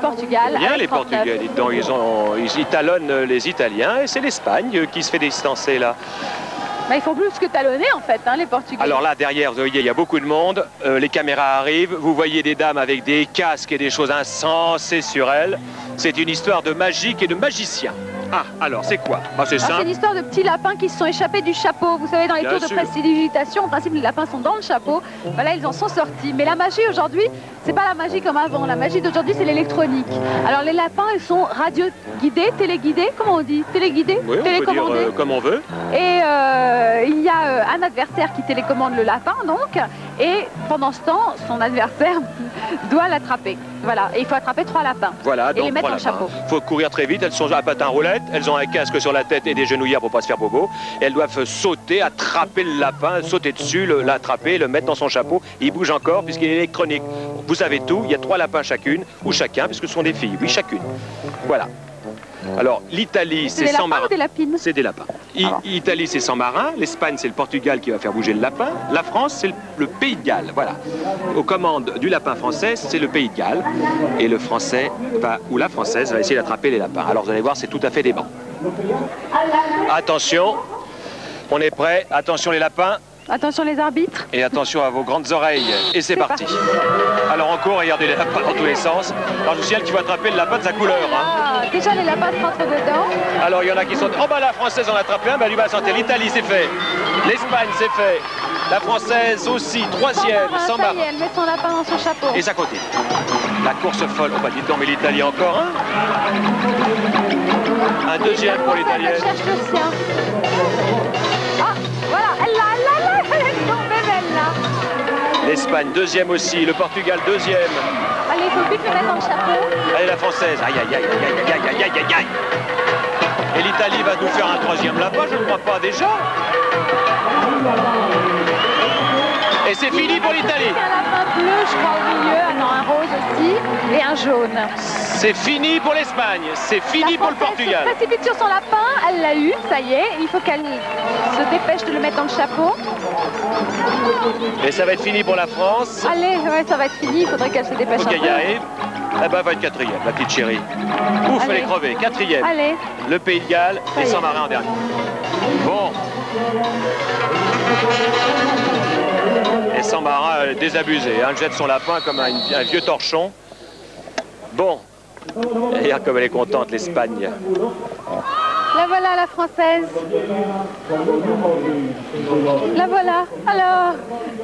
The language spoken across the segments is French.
Portugal. Bien les Portugais, dites donc, ils talonnent les Italiens et c'est l'Espagne qui se fait distancer là. Bah, ils font plus que talonner en fait, hein, les Portugais. Alors là, derrière, vous voyez, il y a beaucoup de monde. Les caméras arrivent. Vous voyez des dames avec des casques et des choses insensées sur elles. C'est une histoire de magique et de magicien. Ah, alors, c'est quoi? Ah, c'est simple. C'est une histoire de petits lapins qui se sont échappés du chapeau. Vous savez, dans les tours de prestidigitation, en principe, les lapins sont dans le chapeau. Voilà, ils en sont sortis. Mais la magie aujourd'hui, c'est pas la magie comme avant. La magie d'aujourd'hui, c'est l'électronique. Alors, les lapins, ils sont radio-guidés, téléguidés, comment on dit? Téléguidés, oui, télécommandés. On peut dire, comme on veut. Et il y a un adversaire qui télécommande le lapin, donc. Et pendant ce temps, son adversaire doit l'attraper. Voilà, et il faut attraper 3 lapins. Voilà, et donc les mettre dans le chapeau. Il faut courir très vite, elles sont à patin roulette, elles ont un casque sur la tête et des genouillères pour pas se faire bobo. Et elles doivent sauter, attraper le lapin, sauter dessus, l'attraper, le mettre dans son chapeau. Il bouge encore puisqu'il est électronique. Vous savez tout, il y a 3 lapins chacune, ou chacun, puisque ce sont des filles. Oui, chacune. Voilà. Alors, l'Italie, c'est 100 marins. C'est des lapines. C'est des lapins. L'Italie, c'est 100 marins. L'Espagne, c'est le Portugal qui va faire bouger le lapin. La France, c'est le Pays de Galles. Voilà. Aux commandes du lapin français, c'est le Pays de Galles. Et le Français, ou la Française, va essayer d'attraper les lapins. Alors, vous allez voir, c'est tout à fait dément. Attention, on est prêt. Attention les lapins. Attention les arbitres. Et attention à vos grandes oreilles. Et c'est parti. Alors on court, regardez les lapins dans tous les sens. Alors je vous signale qu'il faut attraper le lapin de sa couleur. Hein. Déjà les lapins se rentrent dedans. Alors il y en a qui sont... Oh bah la française en a attrapé un, bah lui va sentir. L'Italie c'est fait. L'Espagne c'est fait. La française aussi, 3e, sans marin. Elle met son lapin dans son chapeau. Et ça continue. La course folle. Oh bah dites donc, mais l'Italie encore un. Un 2e pour l'Italienne. Elle cherche le sien. Ah, voilà, elle l'a. L'Espagne, 2e aussi. Le Portugal, 2e. Allez, il faut vite le mettre dans le chapeau. Allez, la française. Aïe, aïe, aïe, aïe, aïe, aïe, aïe, aïe, aïe. Et l'Italie va nous faire un 3e lapin, je ne crois pas déjà. Et c'est fini pour l'Italie. Un lapin bleu, je crois, au milieu, un rose aussi, et un jaune. C'est fini pour l'Espagne, c'est fini pour le Portugal. Elle se précipite sur son lapin, elle l'a eu, ça y est. Il faut qu'elle se dépêche de le mettre dans le chapeau. Et ça va être fini pour la France. Allez, ouais, ça va être fini, il faudrait qu'elle se dépêche un peu. Eh ben, elle va être 4e, la petite chérie. Ouf, elle est crevée, 4e. Allez. Le Pays de Galles et 100 marins en dernier. Bon. Et 100 marins désabusé, hein, jette son lapin comme un vieux torchon. Bon. Et regarde comme elle est contente, l'Espagne. La voilà, la française. La voilà. Alors,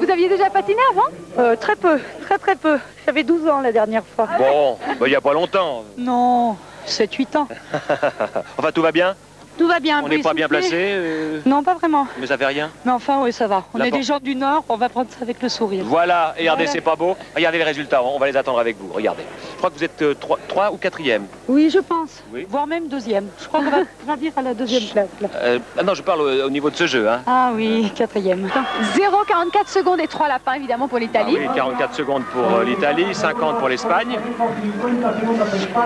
vous aviez déjà patiné avant? Très peu, très peu. J'avais 12 ans la dernière fois. Bon, il n'y a pas longtemps. Non, 7-8 ans. Enfin, tout va bien? Tout va bien. On n'est pas bien placé Non, pas vraiment. Mais ça fait rien? Mais enfin, oui, ça va. On est des gens du Nord, on va prendre ça avec le sourire. Voilà, et regardez, c'est pas beau. Regardez les résultats, on va les attendre avec vous. Regardez. Je crois que vous êtes 3 ou 4e. Oui, je pense. Oui. Voire même 2e. Je crois qu'on va gravir à la 2e place. Là. Non, je parle au niveau de ce jeu. Hein. Ah oui, 4e. 0,44 secondes et 3 lapins, évidemment, pour l'Italie. Ah oui, 44 secondes pour l'Italie, 50 pour l'Espagne.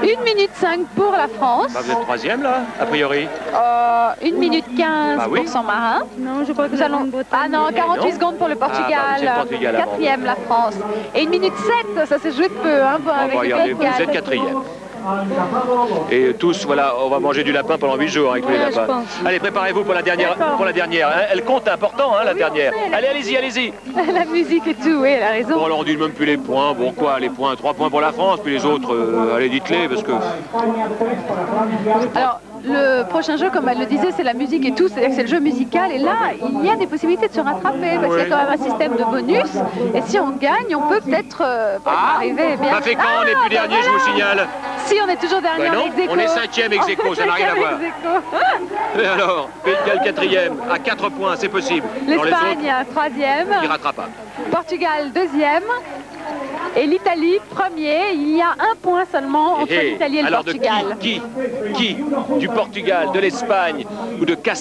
1 minute 5 pour la France. Bah, vous êtes 3e, là, a priori. 1 minute 15 pour 100 marins. Non, je crois que nous allons... Ah non, 48 secondes pour le Portugal. Ah, bah, 4e la France. Et 1 minute 7, ça s'est joué de peu. Hein, avec regardez, vous êtes 4e. Et tous, voilà, on va manger du lapin pendant 8 jours avec tous les lapins. Allez, préparez-vous pour la dernière. Elle compte important, hein, la dernière. Allez, allez-y, allez-y. La musique et tout, oui, elle a raison. Bon, alors on dit même plus les points. Bon, quoi, les points? 3 points pour la France, puis les autres, allez, dites-les, parce que... Alors, le prochain jeu, comme elle le disait, c'est la musique et tout, c'est le jeu musical. Et là, il y a des possibilités de se rattraper, parce qu'il y a quand même un système de bonus. Et si on gagne, on peut peut-être arriver bien. Ça fait quand on n'est plus dernier, je vous signale. Si, on est toujours dernier en ex-aequo. On est 5e ex-aequo, ça n'a rien à voir. Et alors, Pays de Galles 4e, à 4 points, c'est possible. L'Espagne 3e. Il rattrape pas. Portugal 2e. Et l'Italie 1er. Il y a 1 point seulement entre l'Italie et le Portugal. Qui? Du Portugal, de l'Espagne ou de Castille?